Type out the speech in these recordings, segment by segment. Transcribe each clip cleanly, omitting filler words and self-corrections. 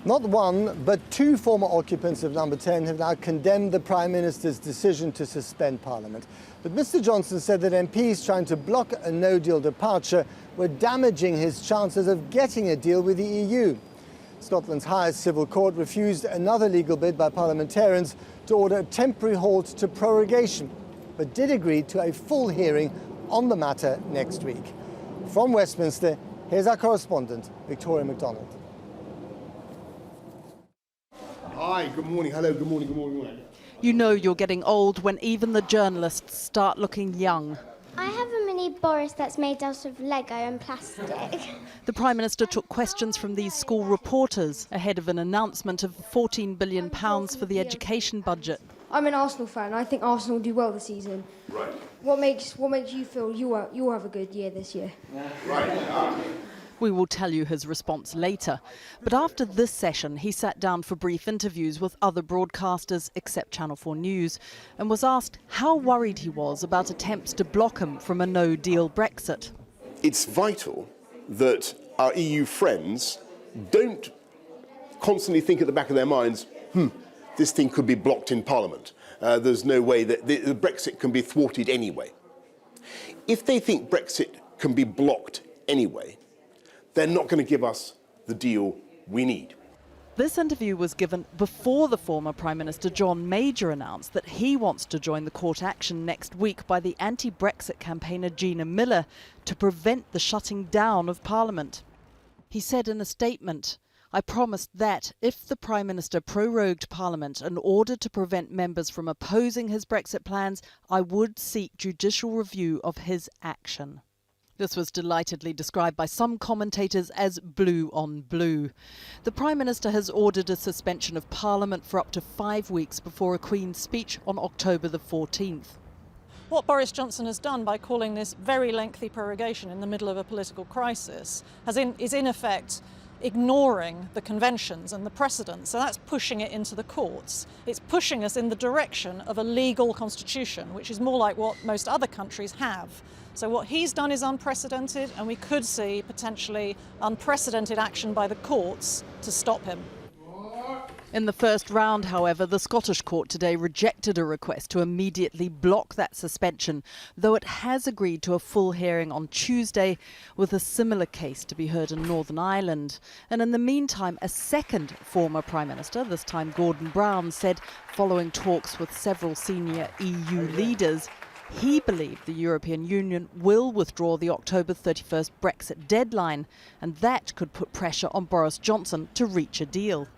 Not one, but two former occupants of number 10 have now condemned the Prime Minister's decision to suspend Parliament. But Mr Johnson said that MPs trying to block a no-deal departure were damaging his chances of getting a deal with the EU. Scotland's highest civil court refused another legal bid by parliamentarians to order a temporary halt to prorogation, but did agree to a full hearing on the matter next week. From Westminster, here's our correspondent, Victoria MacDonald. Hi, good morning. Hello, good morning, good morning, good morning. You know you're getting old when even the journalists start looking young. I have a mini Boris that's made out of Lego and plastic. The Prime Minister took questions from these school reporters ahead of an announcement of £14 billion for the education budget. I'm an Arsenal fan. I think Arsenal will do well this season. Right. What makes you feel you'll have a good year this year? Right. We will tell you his response later. But after this session, he sat down for brief interviews with other broadcasters, except Channel 4 News, and was asked how worried he was about attempts to block him from a no-deal Brexit. It's vital that our EU friends don't constantly think at the back of their minds, this thing could be blocked in Parliament. There's no way that the Brexit can be thwarted anyway. If they think Brexit can be blocked anyway, they're not going to give us the deal we need. This interview was given before the former Prime Minister John Major announced that he wants to join the court action next week by the anti-Brexit campaigner Gina Miller to prevent the shutting down of Parliament. He said in a statement, "I promised that if the Prime Minister prorogued Parliament in order to prevent members from opposing his Brexit plans, I would seek judicial review of his action." This was delightedly described by some commentators as blue on blue. The Prime Minister has ordered a suspension of Parliament for up to 5 weeks before a Queen's speech on October the 14th. What Boris Johnson has done by calling this very lengthy prorogation in the middle of a political crisis is in effect ignoring the conventions and the precedents, so that's pushing it into the courts. It's pushing us in the direction of a legal constitution, which is more like what most other countries have. So what he's done is unprecedented, and we could see potentially unprecedented action by the courts to stop him. In the first round, however, the Scottish court today rejected a request to immediately block that suspension, though it has agreed to a full hearing on Tuesday with a similar case to be heard in Northern Ireland. And in the meantime, a second former Prime Minister, this time Gordon Brown, said following talks with several senior EU leaders, he believed the European Union will withdraw the October 31st Brexit deadline, and that could put pressure on Boris Johnson to reach a deal.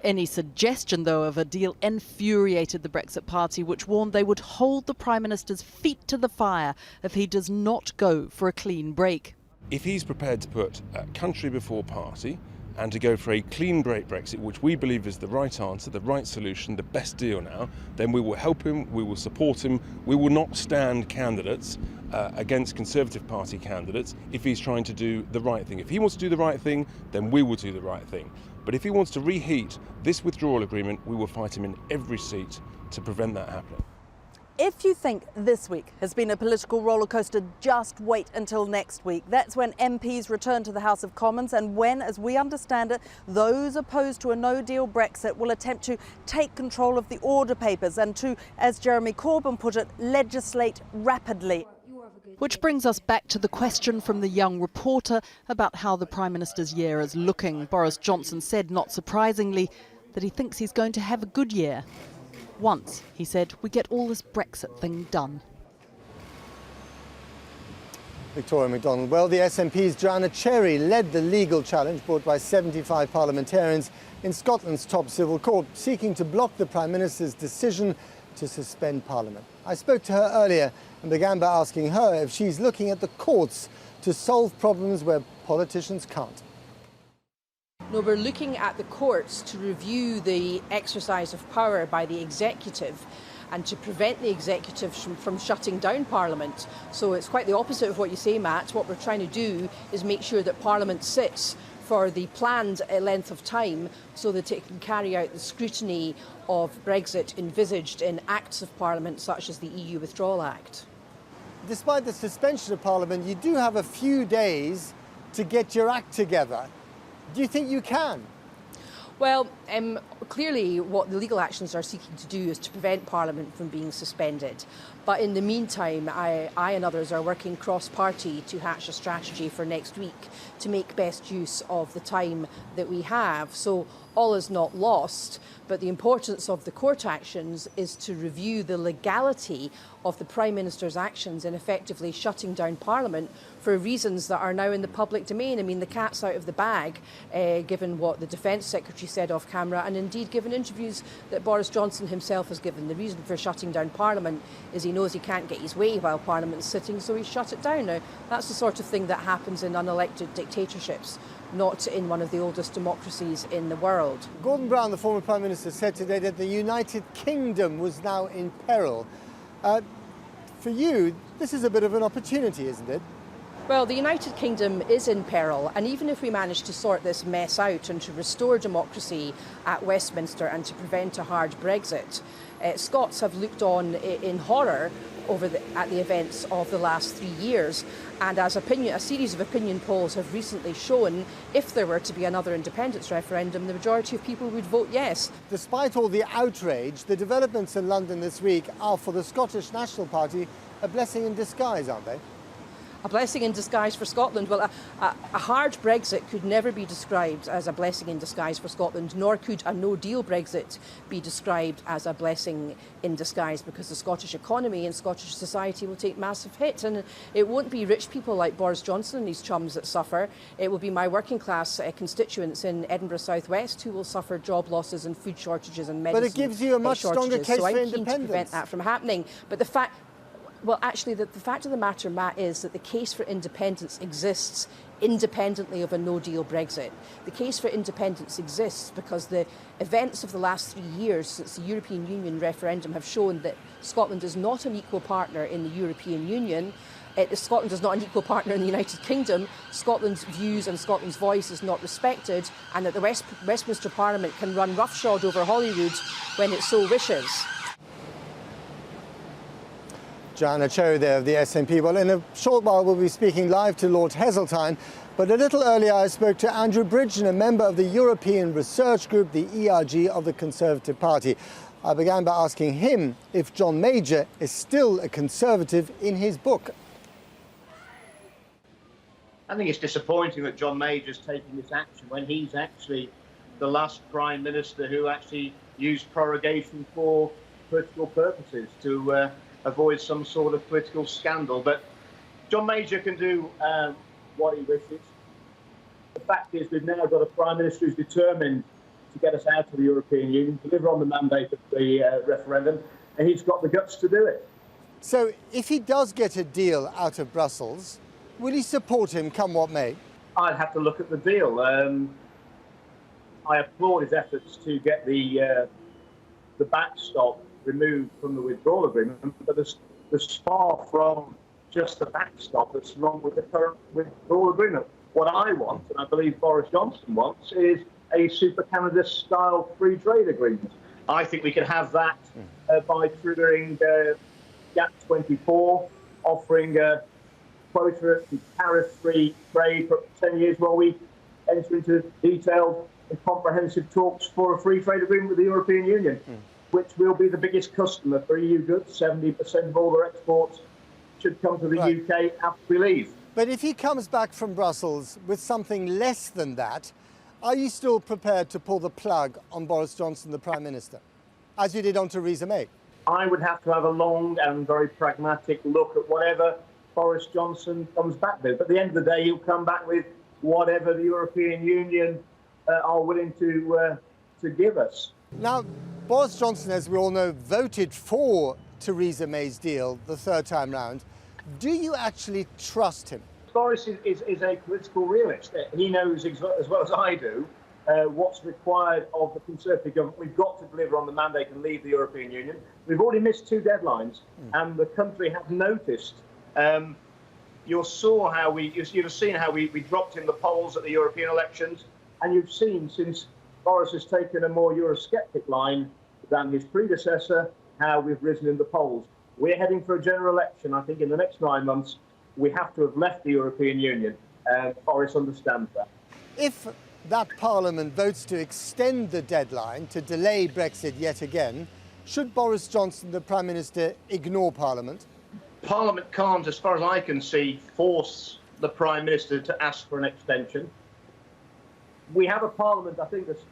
Any suggestion, though, of a deal infuriated the Brexit Party, which warned they would hold the Prime Minister's feet to the fire if he does not go for a clean break. If he's prepared to put country before party and to go for a clean break Brexit, which we believe is the right answer, the right solution, the best deal now, then we will help him, we will support him. We will not stand candidates against Conservative Party candidates if he's trying to do the right thing. If he wants to do the right thing, then we will do the right thing. But if he wants to reheat this withdrawal agreement, we will fight him in every seat to prevent that happening. If you think this week has been a political rollercoaster, just wait until next week. That's when MPs return to the House of Commons, and when, as we understand it, those opposed to a no-deal Brexit will attempt to take control of the order papers and to, as Jeremy Corbyn put it, legislate rapidly. Which brings us back to the question from the young reporter about how the Prime Minister's year is looking. Boris Johnson said, not surprisingly, that he thinks he's going to have a good year. Once, he said, we get all this Brexit thing done. Victoria MacDonald. Well, the SNP's Joanna Cherry led the legal challenge brought by 75 parliamentarians in Scotland's top civil court, seeking to block the Prime Minister's decision to suspend Parliament. I spoke to her earlier and began by asking her if she's looking at the courts to solve problems where politicians can't. No, we're looking at the courts to review the exercise of power by the executive and to prevent the executive from shutting down Parliament. So it's quite the opposite of what you say, Matt. What we're trying to do is make sure that Parliament sits for the planned length of time so that it can carry out the scrutiny of Brexit envisaged in acts of Parliament such as the EU Withdrawal Act. Despite the suspension of Parliament, you do have a few days to get your act together. Do you think you can? Well, clearly what the legal actions are seeking to do is to prevent Parliament from being suspended. But in the meantime, I and others are working cross-party to hatch a strategy for next week to make best use of the time that we have. So all is not lost, but the importance of the court actions is to review the legality of the Prime Minister's actions in effectively shutting down Parliament for reasons that are now in the public domain. I mean, the cat's out of the bag, given what the Defence Secretary said off camera, and indeed given interviews that Boris Johnson himself has given. The reason for shutting down Parliament is he knows he can't get his way while Parliament's sitting, so he shut it down. Now, that's the sort of thing that happens in unelected dictatorships, not in one of the oldest democracies in the world. Gordon Brown, the former Prime Minister, said today that the United Kingdom was now in peril. For you, this is a bit of an opportunity, isn't it? Well, the United Kingdom is in peril, and even if we manage to sort this mess out and to restore democracy at Westminster and to prevent a hard Brexit, Scots have looked on in horror at the events of the last 3 years. And as a series of opinion polls have recently shown, if there were to be another independence referendum, the majority of people would vote yes. Despite all the outrage, the developments in London this week are, for the Scottish National Party, a blessing in disguise, aren't they? A blessing in disguise for Scotland. Well, a hard Brexit could never be described as a blessing in disguise for Scotland, nor could a no-deal Brexit be described as a blessing in disguise, because the Scottish economy and Scottish society will take massive hits, and it won't be rich people like Boris Johnson and his chums that suffer. It will be my working class constituents in Edinburgh South West who will suffer job losses and food shortages and medicine But it gives you a much stronger case for independence. So I'm keen to prevent that from happening. But the fact of the matter, Matt, is that the case for independence exists independently of a no-deal Brexit. The case for independence exists because the events of the last 3 years since the European Union referendum have shown that Scotland is not an equal partner in the European Union. Scotland is not an equal partner in the United Kingdom. Scotland's views and Scotland's voice is not respected, and that the Westminster Parliament can run roughshod over Holyrood when it so wishes. Joanna Cherry there of the SNP. Well, in a short while we'll be speaking live to Lord Heseltine, but a little earlier I spoke to Andrew Bridgen, a member of the European Research Group, the ERG of the Conservative Party. I began by asking him if John Major is still a Conservative in his book. I think it's disappointing that John Major's taking this action when he's actually the last Prime Minister who actually used prorogation for political purposes to avoid some sort of political scandal. But John Major can do what he wishes. The fact is we've now got a Prime Minister who's determined to get us out of the European Union, deliver on the mandate of the referendum, and he's got the guts to do it. So if he does get a deal out of Brussels, will he support him come what may? I'd have to look at the deal. I applaud his efforts to get the backstop removed from the withdrawal agreement, but there's far from just the backstop that's wrong with the current withdrawal agreement. What I want, and I believe Boris Johnson wants, is a Super Canada style free trade agreement. I think we can have that by triggering GATT 24, offering a quota to tariff-free trade for 10 years while we enter into detailed and comprehensive talks for a free trade agreement with the European Union, which will be the biggest customer for EU goods. 70% of all their exports should come to the UK after we leave. But if he comes back from Brussels with something less than that, are you still prepared to pull the plug on Boris Johnson, the Prime Minister, as you did on Theresa May? I would have to have a long and very pragmatic look at whatever Boris Johnson comes back with. But at the end of the day, he'll come back with whatever the European Union are willing to give us. Now, Boris Johnson, as we all know, voted for Theresa May's deal the third time round. Do you actually trust him? Boris is a political realist. He knows as well as I do what's required of the Conservative government. We've got to deliver on the mandate and leave the European Union. We've already missed 2 deadlines, and the country has noticed. You'd have seen how we dropped in the polls at the European elections, and you've seen since Boris has taken a more Eurosceptic line than his predecessor, how we've risen in the polls. We're heading for a general election. I think in the next 9 months, we have to have left the European Union. Boris understands that. If that Parliament votes to extend the deadline to delay Brexit yet again, should Boris Johnson, the Prime Minister, ignore Parliament? Parliament can't, as far as I can see, force the Prime Minister to ask for an extension. We have a Parliament, I think, that's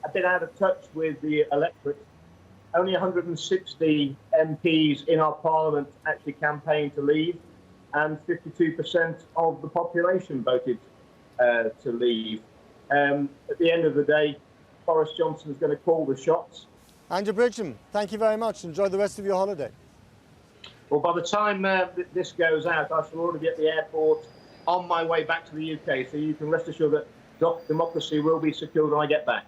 a bit out of touch with the electorate. Only 160 MPs in our Parliament actually campaigned to leave, and 52% of the population voted to leave. At the end of the day, Boris Johnson is going to call the shots. Andrew Bridgham, thank you very much. Enjoy the rest of your holiday. Well, by the time this goes out, I shall already be at the airport on my way back to the UK, so you can rest assured that democracy will be secured when I get back.